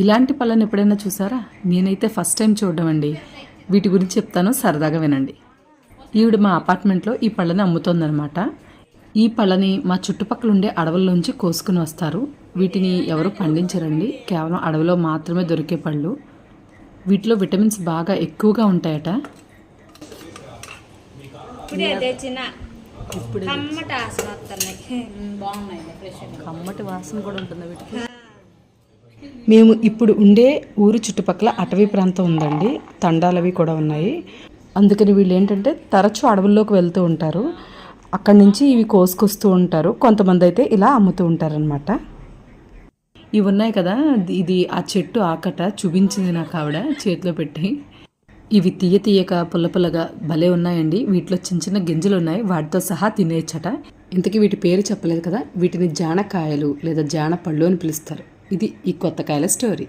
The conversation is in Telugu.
ఇలాంటి పళ్ళని ఎప్పుడైనా చూసారా? నేనైతే ఫస్ట్ టైం చూడడం అండి. వీటి గురించి చెప్తాను, సరదాగా వినండి. ఈవిడ మా అపార్ట్మెంట్లో ఈ పళ్ళని అమ్ముతోందనమాట. ఈ పళ్ళని మా చుట్టుపక్కల ఉండే అడవుల్లోంచి కోసుకుని వస్తారు. వీటిని ఎవరు పండించరండి, కేవలం అడవిలో మాత్రమే దొరికే పళ్ళు. వీటిలో విటమిన్స్ బాగా ఎక్కువగా ఉంటాయట. కమ్మటి వాసన కూడా ఉంటుంది వీటికి. మేము ఇప్పుడు ఉండే ఊరు చుట్టుపక్కల అటవీ ప్రాంతం ఉందండి, తండాలవి కూడా ఉన్నాయి. అందుకని వీళ్ళు ఏంటంటే తరచూ అడవుల్లోకి వెళ్తూ ఉంటారు. అక్కడి నుంచి ఇవి కోసుకొస్తూ ఉంటారు. కొంతమంది అయితే ఇలా అమ్ముతూ ఉంటారనమాట. ఇవి ఉన్నాయి కదా, ఇది ఆ చెట్టు ఆకట చూపించింది నాకు ఆవిడ చేతిలో పెట్టి. ఇవి తీయగా పుల్లగా భలే ఉన్నాయండి. వీటిలో చిన్న చిన్న గింజలు ఉన్నాయి, వాటితో సహా తినేయచ్చట. ఇంతకీ వీటి పేరు చెప్పలేదు కదా. వీటిని జానకాయలు లేదా జానపళ్ళు అని పిలుస్తారు. ఇది ఈ కొత్త కాయల స్టోరీ.